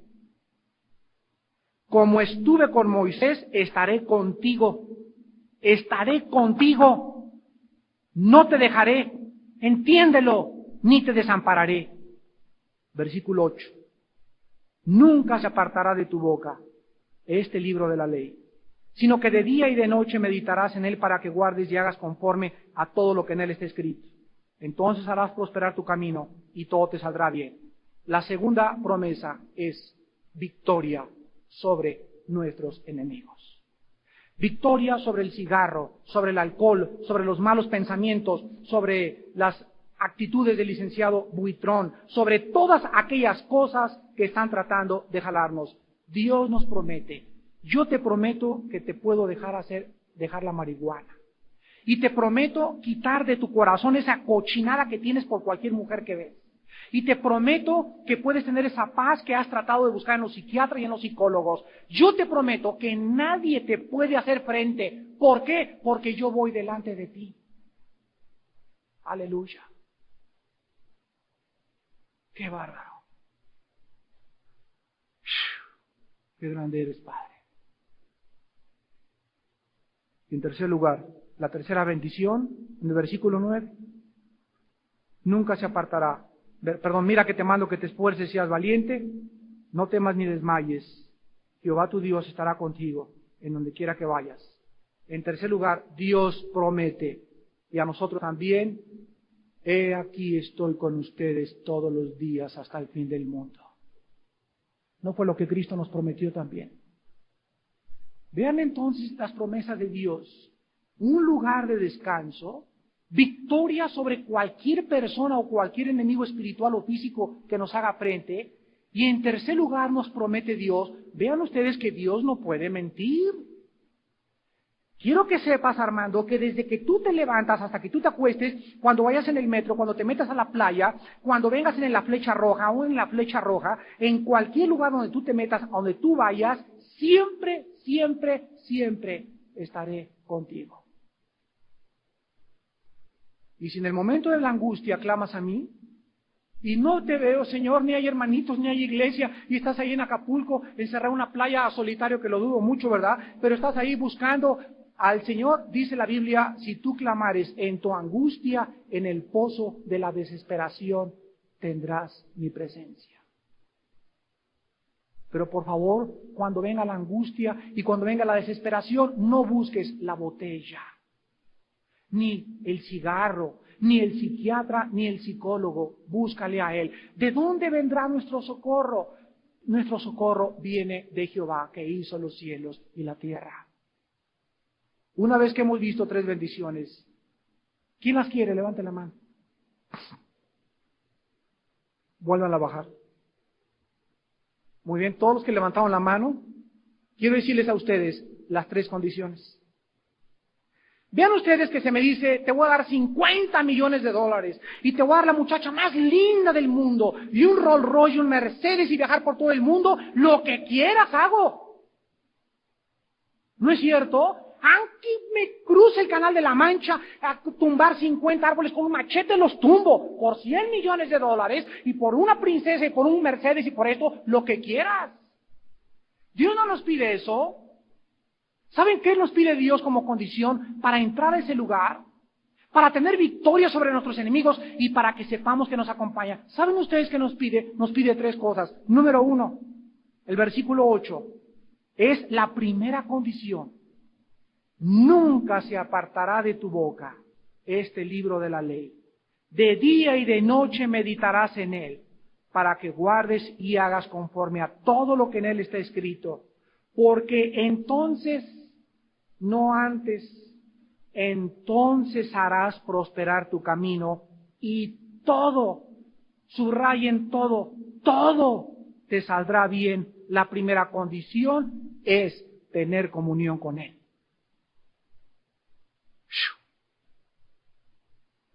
Como estuve con Moisés, estaré contigo. Estaré contigo. No te dejaré. Entiéndelo, ni te desampararé. Versículo 8. Nunca se apartará de tu boca este libro de la ley, sino que de día y de noche meditarás en él para que guardes y hagas conforme a todo lo que en él está escrito. Entonces harás prosperar tu camino y todo te saldrá bien. La segunda promesa es victoria sobre nuestros enemigos. Victoria sobre el cigarro, sobre el alcohol, sobre los malos pensamientos, sobre las actitudes del licenciado Buitrón, sobre todas aquellas cosas que están tratando de jalarnos. Dios nos promete. Yo te prometo que te puedo dejar la marihuana. Y te prometo quitar de tu corazón esa cochinada que tienes por cualquier mujer que ves. Y te prometo que puedes tener esa paz que has tratado de buscar en los psiquiatras y en los psicólogos. Yo te prometo que nadie te puede hacer frente. ¿Por qué? Porque yo voy delante de ti. Aleluya. Qué bárbaro. Qué grande eres, Padre. Y en tercer lugar, la tercera bendición, en el versículo 9, nunca se apartará. Perdón, mira que te mando que te esfuerces y seas valiente, no temas ni desmayes. Jehová tu Dios estará contigo en donde quiera que vayas. En tercer lugar, Dios promete, y a nosotros también, he aquí estoy con ustedes todos los días hasta el fin del mundo. ¿No fue lo que Cristo nos prometió también? Vean entonces las promesas de Dios. Un lugar de descanso, victoria sobre cualquier persona o cualquier enemigo espiritual o físico que nos haga frente. Y en tercer lugar nos promete Dios, vean ustedes que Dios no puede mentir. Quiero que sepas, Armando, que desde que tú te levantas hasta que tú te acuestes, cuando vayas en el metro, cuando te metas a la playa, cuando vengas en la flecha roja o en la flecha roja, en cualquier lugar donde tú te metas, a donde tú vayas, siempre, siempre, siempre estaré contigo. Y si en el momento de la angustia clamas a mí, y no te veo, Señor, ni hay hermanitos, ni hay iglesia, y estás ahí en Acapulco, encerrado en una playa solitario, que lo dudo mucho, ¿verdad? Pero estás ahí buscando al Señor, dice la Biblia, si tú clamares en tu angustia, en el pozo de la desesperación, tendrás mi presencia. Pero por favor, cuando venga la angustia y cuando venga la desesperación, no busques la botella, ni el cigarro, ni el psiquiatra, ni el psicólogo. Búscale a Él. ¿De dónde vendrá nuestro socorro? Nuestro socorro viene de Jehová, que hizo los cielos y la tierra. Una vez que hemos visto 3 bendiciones, ¿quién las quiere? Levante la mano. Vuelvan a bajar. Muy bien, todos los que levantaron la mano, quiero decirles a ustedes las 3 condiciones. Vean ustedes que se me dice, te voy a dar $50 millones y te voy a dar la muchacha más linda del mundo y un Rolls Royce y un Mercedes y viajar por todo el mundo, lo que quieras hago. ¿No es cierto? Aunque me cruce el canal de la Mancha a tumbar 50 árboles con un machete, los tumbo por $100 millones y por una princesa y por un Mercedes y por esto, lo que quieras. Dios no nos pide eso. ¿Saben qué nos pide Dios como condición para entrar a ese lugar? Para tener victoria sobre nuestros enemigos y para que sepamos que nos acompaña. ¿Saben ustedes qué nos pide? Nos pide 3 cosas. Número 1, el versículo 8, es la primera condición. Nunca se apartará de tu boca este libro de la ley. De día y de noche meditarás en él, para que guardes y hagas conforme a todo lo que en él está escrito. Porque entonces, no antes, entonces harás prosperar tu camino y todo, subrayen todo, todo te saldrá bien. La primera condición es tener comunión con Él.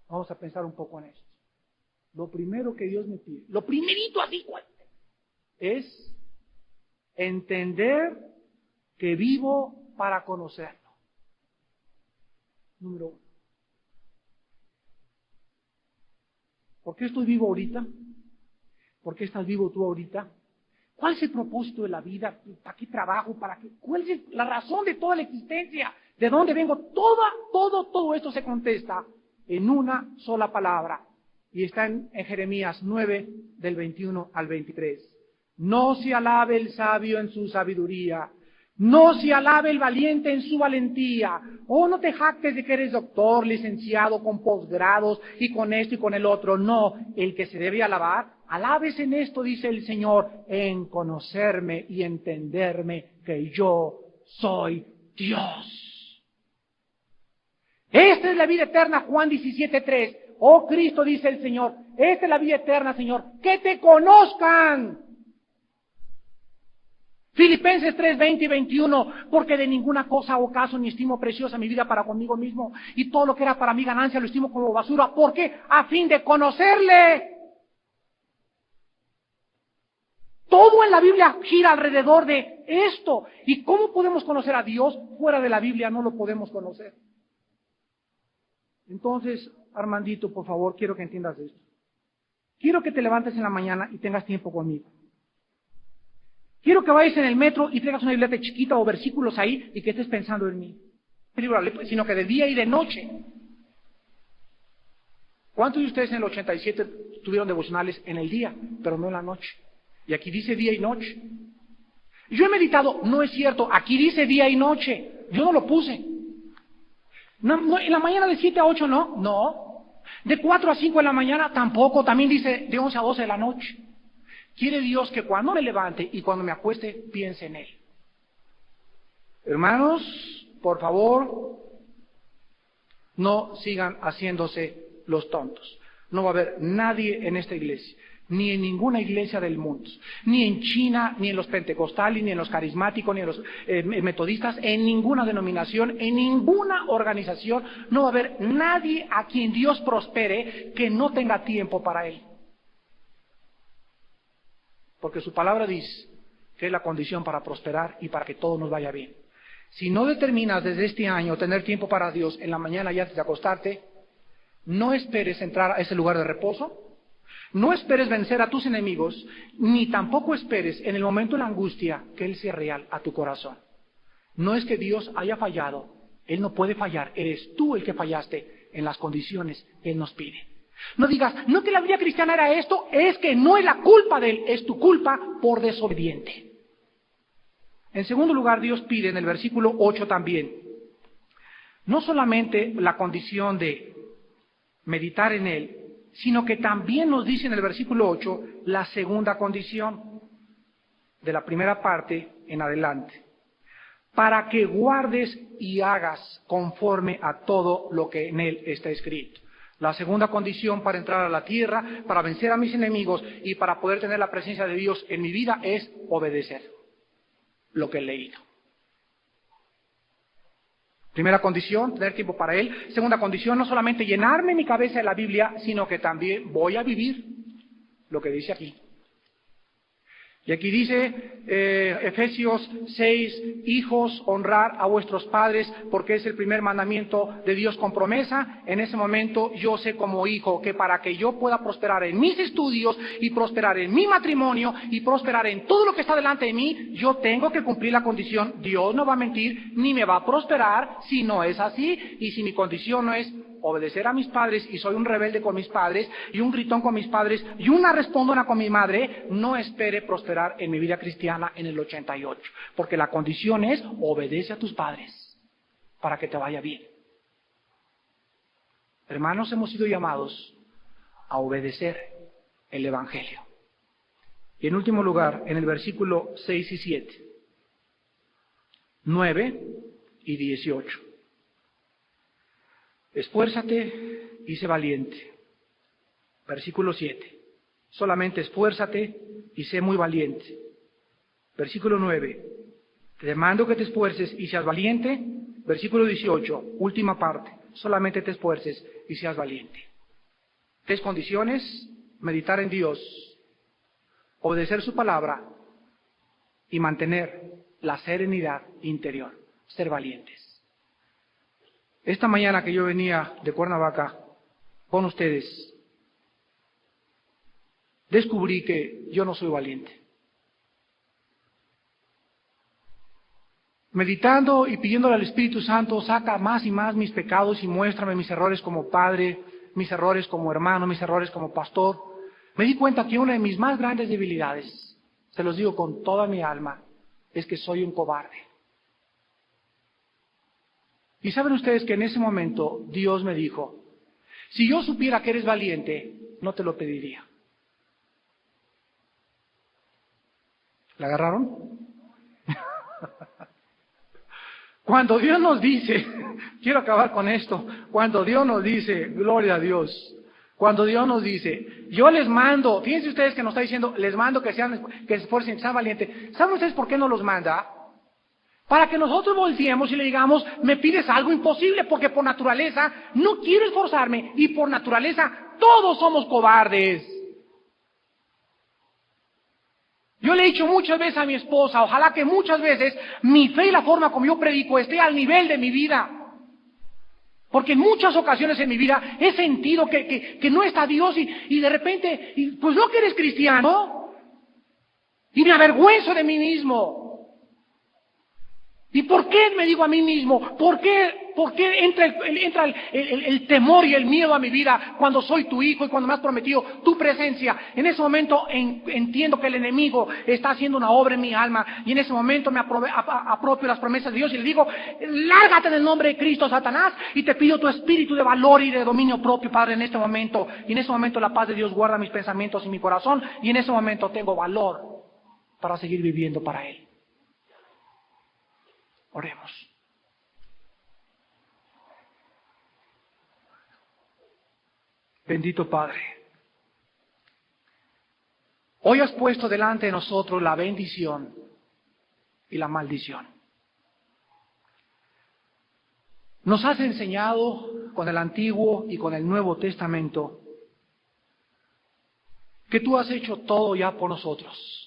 Vamos a pensar un poco en esto. Lo primero que Dios me pide, lo primerito así, es entender que vivo para conocerlo. Número 1. ¿Por qué estoy vivo ahorita? ¿Por qué estás vivo tú ahorita? ¿Cuál es el propósito de la vida? ¿Para qué trabajo? ¿Cuál es la razón de toda la existencia? ¿De dónde vengo? Todo esto se contesta en una sola palabra. Y está en Jeremías 9, del 21 al 23. No se alabe el sabio en su sabiduría, no se alabe el valiente en su valentía. Oh, no te jactes de que eres doctor, licenciado, con posgrados y con esto y con el otro. No, el que se debe alabar, alabes en esto, dice el Señor, en conocerme y entenderme que yo soy Dios. Esta es la vida eterna, Juan 17:3. Oh Cristo, dice el Señor, esta es la vida eterna, Señor, que te conozcan. Filipenses 3, 20 y 21, porque de ninguna cosa hago caso ni estimo preciosa mi vida para conmigo mismo, y todo lo que era para mi ganancia lo estimo como basura. ¿Por qué? A fin de conocerle. Todo en la Biblia gira alrededor de esto. ¿Y cómo podemos conocer a Dios? Fuera de la Biblia no lo podemos conocer. Entonces, Armandito, por favor, quiero que entiendas esto. Quiero que te levantes en la mañana y tengas tiempo conmigo. Quiero que vayas en el metro y traigas una biblioteca chiquita o versículos ahí y que estés pensando en mí. sino que de día y de noche. ¿Cuántos de ustedes en el 87 tuvieron devocionales en el día, pero no en la noche? Y aquí dice día y noche. Yo he meditado, no es cierto, aquí dice día y noche. Yo no lo puse. No, en la mañana de 7 a 8 no. De 4 a 5 de la mañana tampoco, también dice de 11 a 12 de la noche. Quiere Dios que cuando me levante y cuando me acueste, piense en Él. Hermanos, por favor, no sigan haciéndose los tontos. No va a haber nadie en esta iglesia, ni en ninguna iglesia del mundo, ni en China, ni en los pentecostales, ni en los carismáticos, ni en los metodistas, en ninguna denominación, en ninguna organización, no va a haber nadie a quien Dios prospere que no tenga tiempo para Él. Porque su palabra dice que es la condición para prosperar y para que todo nos vaya bien. Si no determinas desde este año tener tiempo para Dios en la mañana y antes de acostarte, no esperes entrar a ese lugar de reposo, no esperes vencer a tus enemigos, ni tampoco esperes en el momento de la angustia que Él sea real a tu corazón. No es que Dios haya fallado, Él no puede fallar, eres tú el que fallaste en las condiciones que Él nos pide. No digas, no que la vida cristiana era esto, es que no es la culpa de Él, es tu culpa por desobediente. En segundo lugar, Dios pide en el versículo 8 también, no solamente la condición de meditar en Él, sino que también nos dice en el versículo 8 la segunda condición de la primera parte en adelante, para que guardes y hagas conforme a todo lo que en Él está escrito. La segunda condición para entrar a la tierra, para vencer a mis enemigos y para poder tener la presencia de Dios en mi vida es obedecer lo que he leído. Primera condición, tener tiempo para Él. Segunda condición, no solamente llenarme mi cabeza de la Biblia, sino que también voy a vivir lo que dice aquí. Y aquí dice Efesios 6, hijos, honrar a vuestros padres, porque es el primer mandamiento de Dios con promesa. En ese momento yo sé como hijo que para que yo pueda prosperar en mis estudios y prosperar en mi matrimonio y prosperar en todo lo que está delante de mí, yo tengo que cumplir la condición. Dios no va a mentir ni me va a prosperar si no es así. Y si mi condición no es obedecer a mis padres y soy un rebelde con mis padres y un gritón con mis padres y una respondona con mi madre, no espere prosperar en mi vida cristiana en el 88, porque la condición es obedece a tus padres para que te vaya bien. Hermanos, hemos sido llamados a obedecer el Evangelio. Y en último lugar, en el versículo 6 y 7, 9 y 18. Esfuérzate y sé valiente. Versículo 7. Solamente esfuérzate y sé muy valiente. Versículo 9. Te mando que te esfuerces y seas valiente. Versículo 18. Última parte. Solamente te esfuerces y seas valiente. 3 condiciones: meditar en Dios, obedecer su palabra y mantener la serenidad interior. Ser valientes. Esta mañana que yo venía de Cuernavaca con ustedes, descubrí que yo no soy valiente. Meditando y pidiéndole al Espíritu Santo, saca más y más mis pecados y muéstrame mis errores como padre, mis errores como hermano, mis errores como pastor. Me di cuenta que una de mis más grandes debilidades, se los digo con toda mi alma, es que soy un cobarde. Y saben ustedes que en ese momento Dios me dijo, si yo supiera que eres valiente, no te lo pediría. ¿La agarraron? Cuando Dios nos dice, quiero acabar con esto, cuando Dios nos dice, gloria a Dios, cuando Dios nos dice, yo les mando, fíjense ustedes que nos está diciendo, les mando que se esfuercen, que sean valientes. ¿Saben ustedes por qué no los manda? Para que nosotros volteemos y le digamos, me pides algo imposible, porque por naturaleza no quiero esforzarme y por naturaleza todos somos cobardes. Yo le he dicho muchas veces a mi esposa, ojalá que muchas veces mi fe y la forma como yo predico esté al nivel de mi vida. Porque en muchas ocasiones en mi vida he sentido que no está Dios y de repente, pues no que eres cristiano. Y me avergüenzo de mí mismo. ¿Y por qué me digo a mí mismo? ¿Por qué entra el temor y el miedo a mi vida cuando soy tu hijo y cuando me has prometido tu presencia? En ese momento entiendo que el enemigo está haciendo una obra en mi alma y en ese momento me apropio las promesas de Dios y le digo, lárgate en el nombre de Cristo, Satanás, y te pido tu espíritu de valor y de dominio propio, Padre, en este momento. Y en ese momento la paz de Dios guarda mis pensamientos y mi corazón y en ese momento tengo valor para seguir viviendo para Él. Oremos. Bendito Padre, hoy has puesto delante de nosotros la bendición y la maldición. Nos has enseñado con el Antiguo y con el Nuevo Testamento que tú has hecho todo ya por nosotros.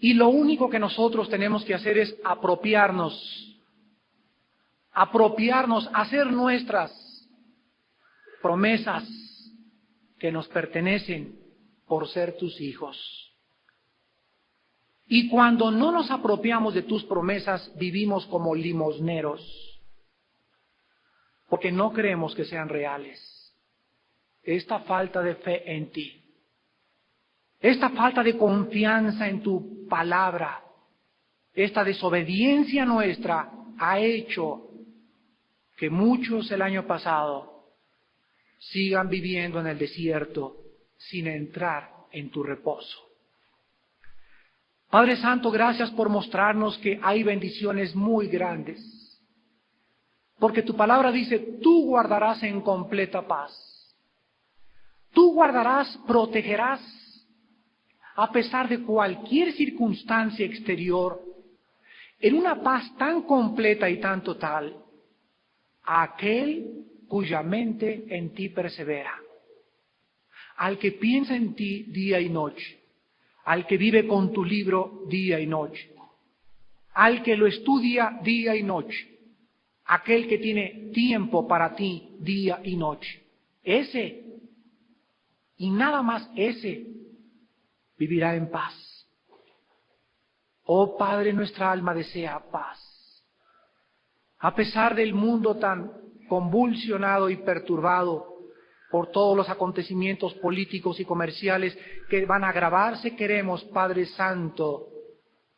Y lo único que nosotros tenemos que hacer es apropiarnos, hacer nuestras promesas que nos pertenecen por ser tus hijos. Y cuando no nos apropiamos de tus promesas, vivimos como limosneros, porque no creemos que sean reales. Esta falta de fe en ti, esta falta de confianza en tu palabra, esta desobediencia nuestra ha hecho que muchos el año pasado sigan viviendo en el desierto sin entrar en tu reposo. Padre Santo, gracias por mostrarnos que hay bendiciones muy grandes, porque tu palabra dice, tú guardarás en completa paz, tú guardarás, protegerás, a pesar de cualquier circunstancia exterior, en una paz tan completa y tan total, a aquel cuya mente en ti persevera, al que piensa en ti día y noche, al que vive con tu libro día y noche, al que lo estudia día y noche, aquel que tiene tiempo para ti día y noche. Ese, y nada más ese, vivirá en paz. Oh Padre, nuestra alma desea paz. A pesar del mundo tan convulsionado y perturbado por todos los acontecimientos políticos y comerciales que van a agravarse, queremos, Padre Santo,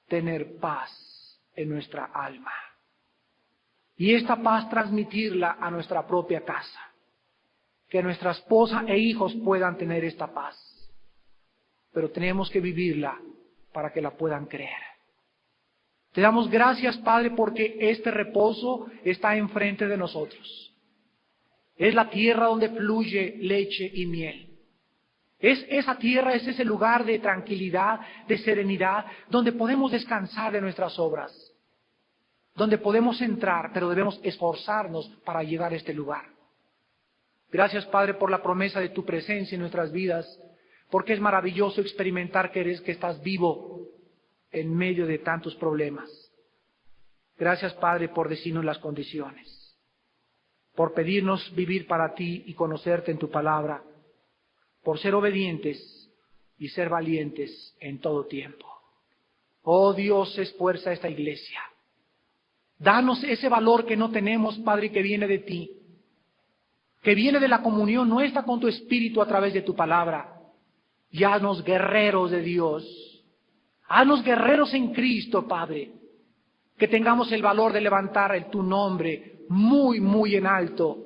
tener paz en nuestra alma. Y esta paz transmitirla a nuestra propia casa. Que nuestra esposa e hijos puedan tener esta paz. Pero tenemos que vivirla para que la puedan creer. Te damos gracias, Padre, porque este reposo está enfrente de nosotros. Es la tierra donde fluye leche y miel. Esa tierra es ese lugar de tranquilidad, de serenidad, donde podemos descansar de nuestras obras. Donde podemos entrar, pero debemos esforzarnos para llegar a este lugar. Gracias, Padre, por la promesa de tu presencia en nuestras vidas, porque es maravilloso experimentar que estás vivo en medio de tantos problemas. Gracias, Padre, por decirnos las condiciones, por pedirnos vivir para ti y conocerte en tu palabra, por ser obedientes y ser valientes en todo tiempo. Oh Dios, esfuerza esta iglesia. Danos ese valor que no tenemos, Padre, que viene de ti, que viene de la comunión nuestra con tu Espíritu a través de tu palabra. Y haznos guerreros de Dios. Haznos guerreros en Cristo, Padre. Que tengamos el valor de levantar tu nombre muy, muy en alto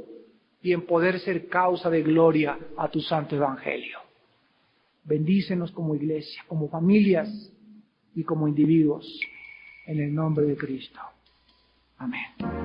y en poder ser causa de gloria a tu santo evangelio. Bendícenos como iglesia, como familias y como individuos, en el nombre de Cristo. Amén.